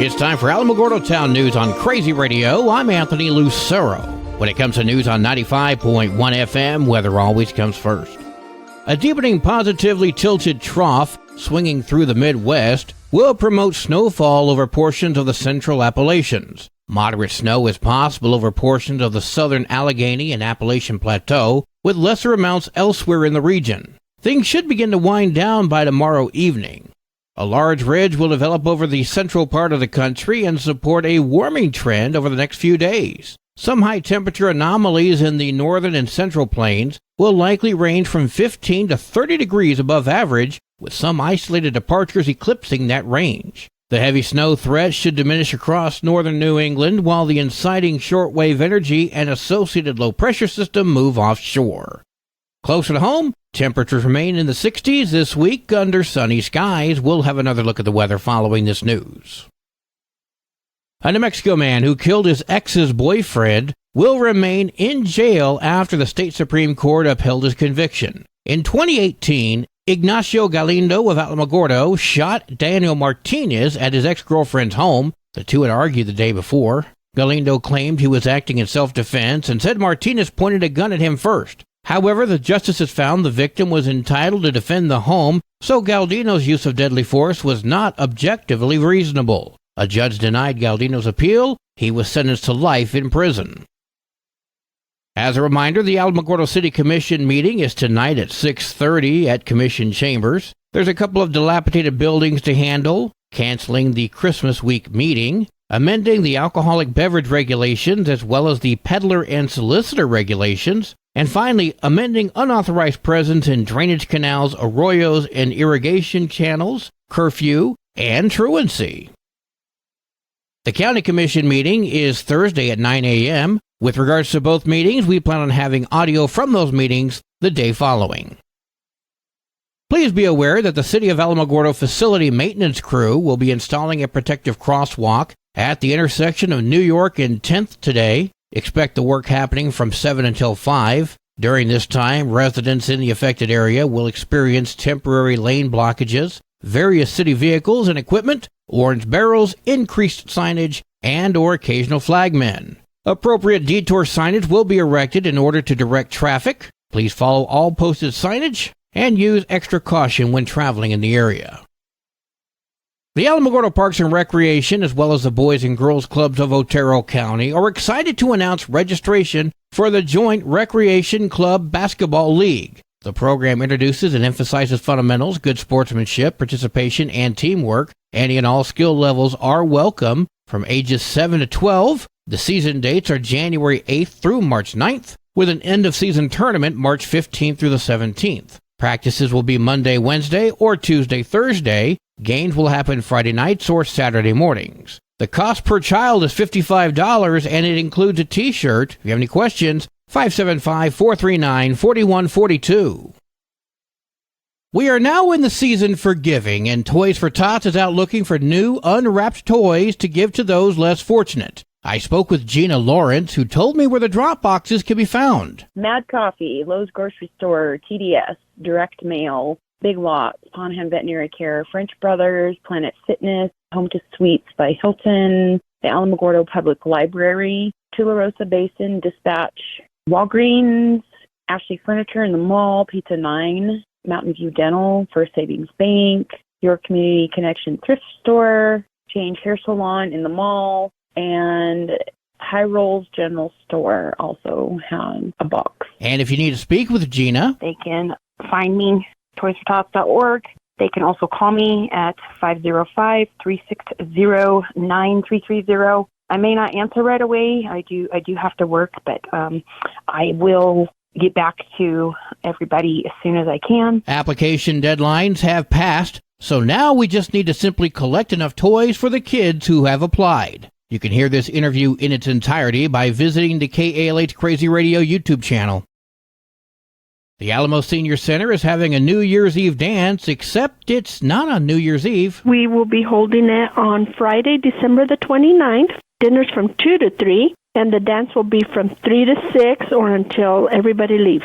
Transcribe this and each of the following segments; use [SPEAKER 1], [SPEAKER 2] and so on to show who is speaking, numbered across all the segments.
[SPEAKER 1] It's time for Alamogordo Town News on Crazy Radio. I'm Anthony Lucero. When it comes to news on 95.1 FM, weather always comes first. A deepening positively tilted trough swinging through the Midwest will promote snowfall over portions of the central Appalachians. Moderate snow is possible over portions of the southern Allegheny and Appalachian Plateau, with lesser amounts elsewhere in the region. Things should begin to wind down by tomorrow evening. A large ridge will develop over the central part of the country and support a warming trend over the next few days. Some high-temperature anomalies in the northern and central plains will likely range from 15 to 30 degrees above average, with some isolated departures eclipsing that range. The heavy snow threat should diminish across northern New England, while the inciting shortwave energy and associated low-pressure system move offshore. Closer to home, temperatures remain in the 60s this week under sunny skies. We'll have another look at the weather following this news. A New Mexico man who killed his ex's boyfriend will remain in jail after the state Supreme Court upheld his conviction. In 2018, Ignacio Galindo of Alamogordo shot Daniel Martinez at his ex-girlfriend's home. The two had argued the day before. Galindo claimed he was acting in self-defense and said Martinez pointed a gun at him first. However, the justices found the victim was entitled to defend the home, so Galdino's use of deadly force was not objectively reasonable. A judge denied Galdino's appeal. He was sentenced to life in prison. As a reminder, the Alamogordo City Commission meeting is tonight at 6:30 at Commission Chambers. There's a couple of dilapidated buildings to handle, canceling the Christmas week meeting, amending the alcoholic beverage regulations as well as the peddler and solicitor regulations, and finally, amending unauthorized presence in drainage canals, arroyos, and irrigation channels, curfew, and truancy. The County Commission meeting is Thursday at 9 a.m. With regards to both meetings, we plan on having audio from those meetings the day following. Please be aware that the City of Alamogordo facility maintenance crew will be installing a protective crosswalk at the intersection of New York and 10th today. Expect the work happening from 7 until 5. During this time, residents in the affected area will experience temporary lane blockages, various city vehicles and equipment, orange barrels, increased signage, and or occasional flagmen. Appropriate detour signage will be erected in order to direct traffic. Please follow all posted signage and use extra caution when traveling in the area. The Alamogordo Parks and Recreation, as well as the Boys and Girls Clubs of Otero County, are excited to announce registration for the Joint Recreation Club Basketball League. The program introduces and emphasizes fundamentals, good sportsmanship, participation, and teamwork. Any and all skill levels are welcome from ages 7 to 12. The season dates are January 8th through March 9th, with an end-of-season tournament March 15th through the 17th. Practices will be Monday, Wednesday, or Tuesday, Thursday. Games will happen Friday nights or Saturday mornings. The cost per child is $55, and it includes a T-shirt. If you have any questions, 575-439-4142. We are now in the season for giving, and Toys for Tots is out looking for new, unwrapped toys to give to those less fortunate. I spoke with Gina Lawrence, who told me where the drop boxes can be found.
[SPEAKER 2] Mad Coffee, Lowe's Grocery Store, TDS, Direct Mail, Big Lots, Ponham Veterinary Care, French Brothers, Planet Fitness, Home to Suites by Hilton, the Alamogordo Public Library, Tularosa Basin, Dispatch, Walgreens, Ashley Furniture in the Mall, Pizza 9, Mountain View Dental, First Savings Bank, Your Community Connection Thrift Store, Change Hair Salon in the Mall, and High Rolls General Store also has a box.
[SPEAKER 1] And if you need to speak with Gina,
[SPEAKER 2] they can find me, toysfortots.org. They can also call me at 505-360-9330. I may not answer right away. I do have to work, but I will get back to everybody as soon as I can.
[SPEAKER 1] Application deadlines have passed, so now we just need to simply collect enough toys for the kids who have applied. You can hear this interview in its entirety by visiting the KALH Crazy Radio YouTube channel. The Alamo Senior Center is having a New Year's Eve dance, except it's not on New Year's Eve.
[SPEAKER 3] We will be holding it on Friday, December the 29th. Dinner's from 2 to 3, and the dance will be from 3 to 6 or until everybody leaves.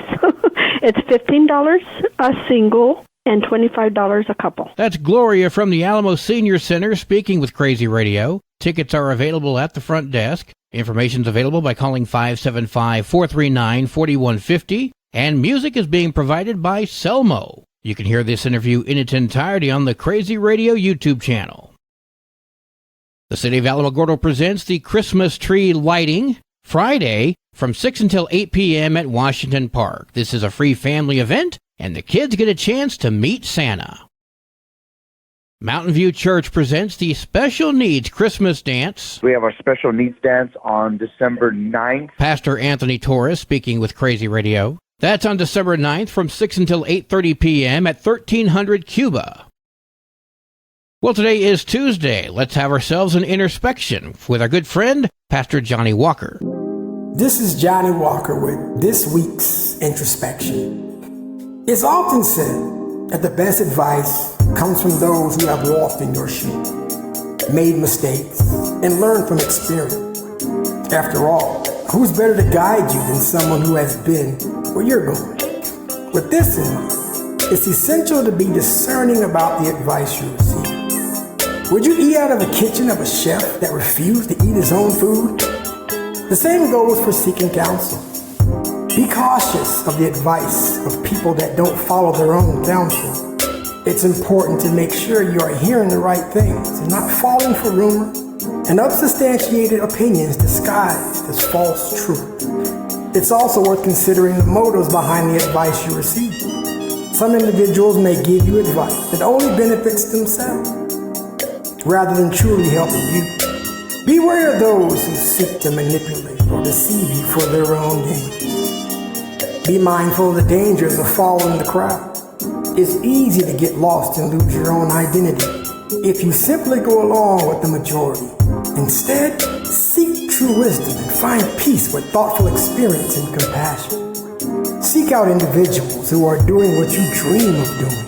[SPEAKER 3] It's $15 a single, and $25 a couple.
[SPEAKER 1] That's Gloria from the Alamo Senior Center speaking with Crazy Radio. Tickets are available at the front desk. Information's available by calling 575-439-4150. And music is being provided by Selmo. You can hear this interview in its entirety on the Crazy Radio YouTube channel. The City of Alamogordo presents the Christmas tree lighting Friday from 6 until 8 p.m. at Washington Park. This is a free family event, and the kids get a chance to meet Santa. Mountain View Church presents the Special Needs Christmas Dance.
[SPEAKER 4] We have our Special Needs Dance on December 9th.
[SPEAKER 1] Pastor Anthony Torres speaking with Crazy Radio. That's on December 9th from 6 until 8:30 p.m. at 1300 Cuba. Well, today is Tuesday. Let's have ourselves an introspection with our good friend, Pastor Johnny Walker.
[SPEAKER 5] This is Johnny Walker with this week's introspection. It's often said that the best advice comes from those who have walked in your shoes, made mistakes, and learned from experience. After all, who's better to guide you than someone who has been where you're going? With this in mind, it's essential to be discerning about the advice you receive. Would you eat out of the kitchen of a chef that refused to eat his own food? The same goes for seeking counsel. Be cautious of the advice of people that don't follow their own counsel. It's important to make sure you are hearing the right things and not falling for rumor and unsubstantiated opinions disguised as false truth. It's also worth considering the motives behind the advice you receive. Some individuals may give you advice that only benefits themselves, rather than truly helping you. Beware of those who seek to manipulate or deceive you for their own gain. Be mindful of the dangers of following the crowd. It's easy to get lost and lose your own identity if you simply go along with the majority. Instead, seek true wisdom and find peace with thoughtful experience and compassion. Seek out individuals who are doing what you dream of doing.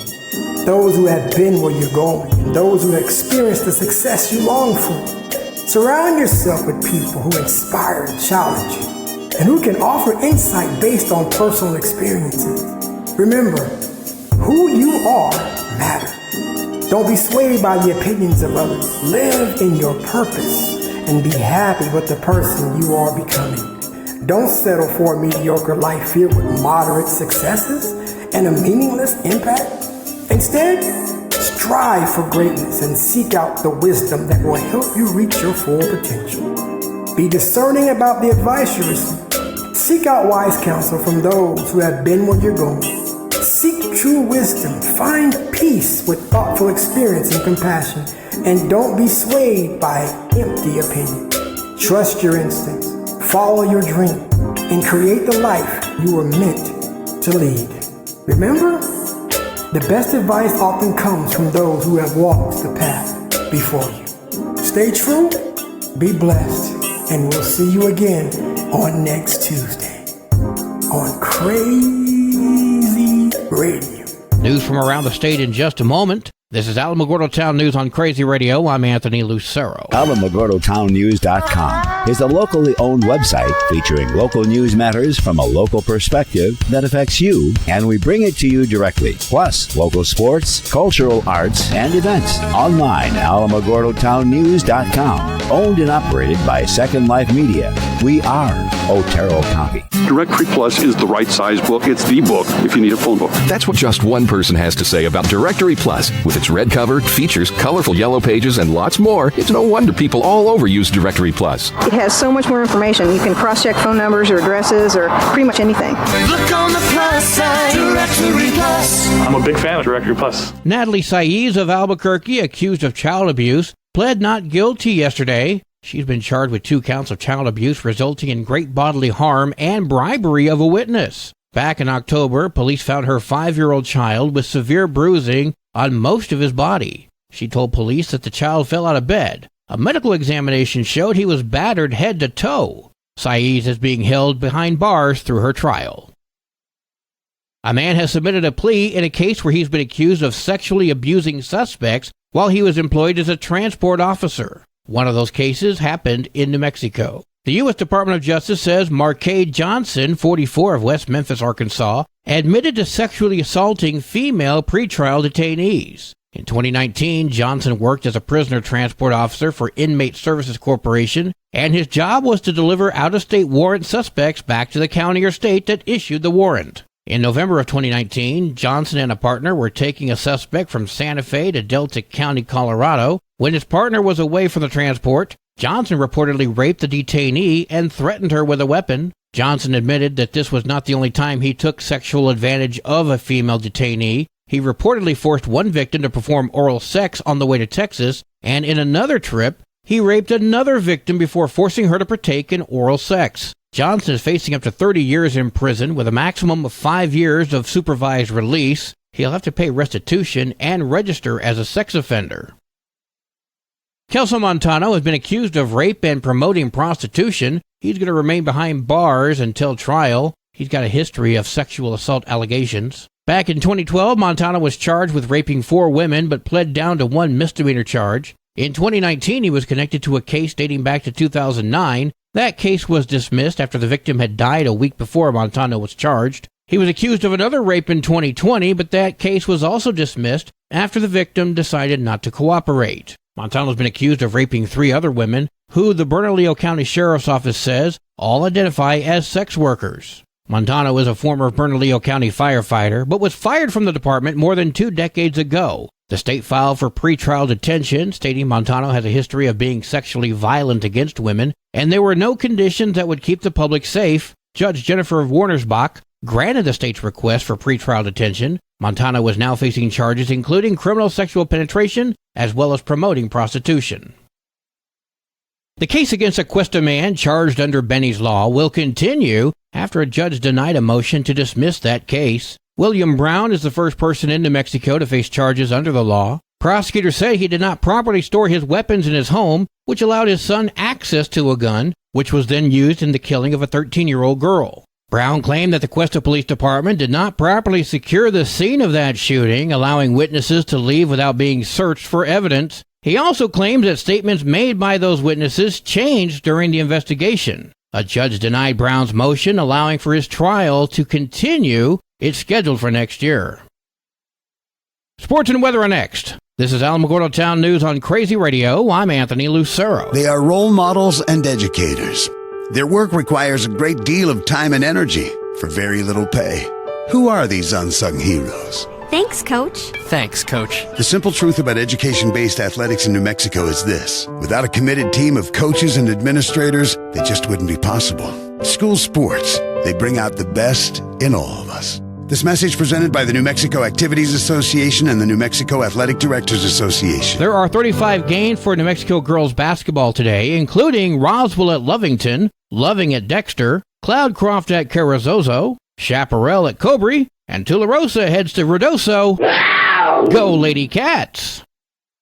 [SPEAKER 5] Those who have been where you're going, and those who have experienced the success you long for. Surround yourself with people who inspire and challenge you, and who can offer insight based on personal experiences. Remember, who you are matters. Don't be swayed by the opinions of others. Live in your purpose and be happy with the person you are becoming. Don't settle for a mediocre life filled with moderate successes and a meaningless impact. Instead, strive for greatness and seek out the wisdom that will help you reach your full potential. Be discerning about the advice you receive. Seek out wise counsel from those who have been where you're going. Seek true wisdom. Find peace with thoughtful experience and compassion. And don't be swayed by empty opinion. Trust your instincts. Follow your dream. And create the life you were meant to lead. Remember, the best advice often comes from those who have walked the path before you. Stay true, be blessed, and we'll see you again on next Tuesday on Crazy Radio.
[SPEAKER 1] News from around the state in just a moment. This is Alamogordo Town News on Crazy Radio. I'm Anthony Lucero.
[SPEAKER 6] AlamogordoTownNews.com is a locally owned website featuring local news matters from a local perspective that affects you, and we bring it to you directly. Plus, local sports, cultural arts, and events. Online, AlamogordoTownNews.com. Owned and operated by Second Life Media. We are Otero County.
[SPEAKER 7] Directory Plus is the right size book. It's the book if you need a phone book.
[SPEAKER 8] That's what just one person has to say about Directory Plus. With its red cover, features, colorful yellow pages, and lots more, it's no wonder people all over use Directory Plus.
[SPEAKER 9] It has so much more information. You can cross-check phone numbers or addresses or pretty much anything.
[SPEAKER 10] Look on the plus side, Directory Plus.
[SPEAKER 7] I'm a big fan of Directory Plus.
[SPEAKER 1] Natalie Saiz of Albuquerque, accused of child abuse, pled not guilty yesterday. She's been charged with 2 counts of child abuse resulting in great bodily harm and bribery of a witness. Back in October, police found her 5-year-old child with severe bruising on most of his body. She told police that the child fell out of bed. A medical examination showed he was battered head to toe. Saiz is being held behind bars through her trial. A man has submitted a plea in a case where he's been accused of sexually abusing suspects while he was employed as a transport officer. One of those cases happened in New Mexico. The U.S. Department of Justice says Marquade Johnson, 44, of West Memphis, Arkansas, admitted to sexually assaulting female pretrial detainees. In 2019, Johnson worked as a prisoner transport officer for Inmate Services Corporation, and his job was to deliver out-of-state warrant suspects back to the county or state that issued the warrant. In November of 2019, Johnson and a partner were taking a suspect from Santa Fe to Delta County, Colorado. When his partner was away from the transport, Johnson reportedly raped the detainee and threatened her with a weapon. Johnson admitted that this was not the only time he took sexual advantage of a female detainee. He reportedly forced one victim to perform oral sex on the way to Texas, and in another trip, he raped another victim before forcing her to partake in oral sex. Johnson is facing up to 30 years in prison with a maximum of 5 years of supervised release. He'll have to pay restitution and register as a sex offender. Kelso Montano has been accused of rape and promoting prostitution. He's going to remain behind bars until trial. He's got a history of sexual assault allegations. Back in 2012, Montano was charged with raping 4 women but pled down to 1 misdemeanor charge. In 2019, he was connected to a case dating back to 2009. That case was dismissed after the victim had died a week before Montano was charged. He was accused of another rape in 2020, but that case was also dismissed after the victim decided not to cooperate. Montano has been accused of raping 3 other women, who the Bernalillo County Sheriff's Office says all identify as sex workers. Montano is a former Bernalillo County firefighter, but was fired from the department more than 2 decades ago. The state filed for pretrial detention, stating Montano has a history of being sexually violent against women, and there were no conditions that would keep the public safe. Judge Jennifer Warnersbach granted the state's request for pretrial detention. Montano is now facing charges including criminal sexual penetration as well as promoting prostitution. The case against a Cuesta man charged under Benny's Law will continue after a judge denied a motion to dismiss that case. William Brown is the first person in New Mexico to face charges under the law. Prosecutors say he did not properly store his weapons in his home, which allowed his son access to a gun, which was then used in the killing of a 13-year-old girl. Brown claimed that the Cuesta Police Department did not properly secure the scene of that shooting, allowing witnesses to leave without being searched for evidence. He also claims that statements made by those witnesses changed during the investigation. A judge denied Brown's motion, allowing for his trial to continue. It's scheduled for next year. Sports and weather are next. This is Alamogordo Town News on Crazy Radio. I'm Anthony Lucero.
[SPEAKER 11] They are role models and educators. Their work requires a great deal of time and energy for very little pay. Who are these unsung heroes?
[SPEAKER 12] Thanks, Coach.
[SPEAKER 13] Thanks, Coach.
[SPEAKER 11] The simple truth about education-based athletics in New Mexico is this. Without a committed team of coaches and administrators, they just wouldn't be possible. School sports, they bring out the best in all of us. This message presented by the New Mexico Activities Association and the New Mexico Athletic Directors Association.
[SPEAKER 1] There are 35 games for New Mexico girls basketball today, including Roswell at Lovington, Loving at Dexter, Cloudcroft at Carrizozo, Chaparral at Cobre, and Tularosa heads to Ruidoso. Wow! Go Lady Cats!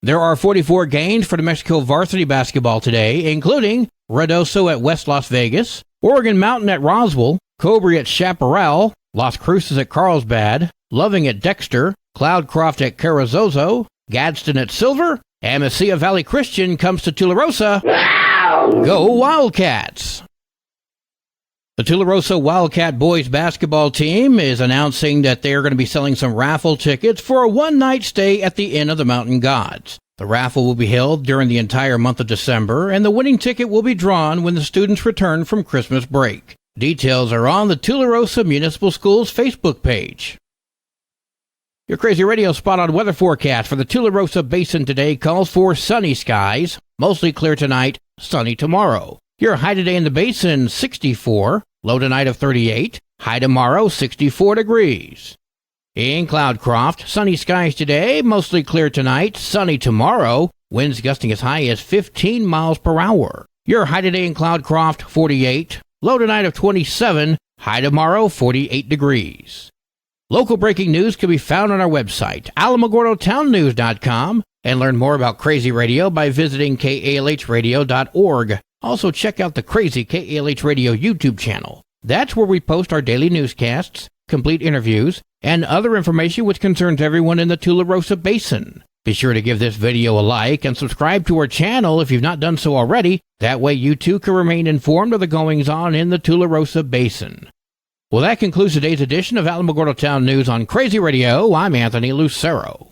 [SPEAKER 1] There are 44 games for New Mexico varsity basketball today, including Ruidoso at West Las Vegas, Oregon Mountain at Roswell, Cobre at Chaparral, Las Cruces at Carlsbad, Loving at Dexter, Cloudcroft at Carrizozo, Gadsden at Silver, and Mesilla Valley Christian comes to Tularosa. Wow! Go Wildcats! The Tularosa Wildcat boys basketball team is announcing that they are going to be selling some raffle tickets for a one-night stay at the Inn of the Mountain Gods. The raffle will be held during the entire month of December, and the winning ticket will be drawn when the students return from Christmas break. Details are on the Tularosa Municipal Schools Facebook page. Your Crazy Radio spot-on weather forecast for the Tularosa Basin today calls for sunny skies, mostly clear tonight, sunny tomorrow. Your high today in the basin, 64, low tonight of 38, high tomorrow, 64 degrees. In Cloudcroft, sunny skies today, mostly clear tonight, sunny tomorrow, winds gusting as high as 15 miles per hour. Your high today in Cloudcroft, 48, low tonight of 27, high tomorrow, 48 degrees. Local breaking news can be found on our website, alamogordotownnews.com, and learn more about Crazy Radio by visiting kalhradio.org. Also, check out the Crazy KALH Radio YouTube channel. That's where we post our daily newscasts, complete interviews, and other information which concerns everyone in the Tularosa Basin. Be sure to give this video a like and subscribe to our channel if you've not done so already. That way you too can remain informed of the goings-on in the Tularosa Basin. Well, that concludes today's edition of Alamogordo Town News on Crazy Radio. I'm Anthony Lucero.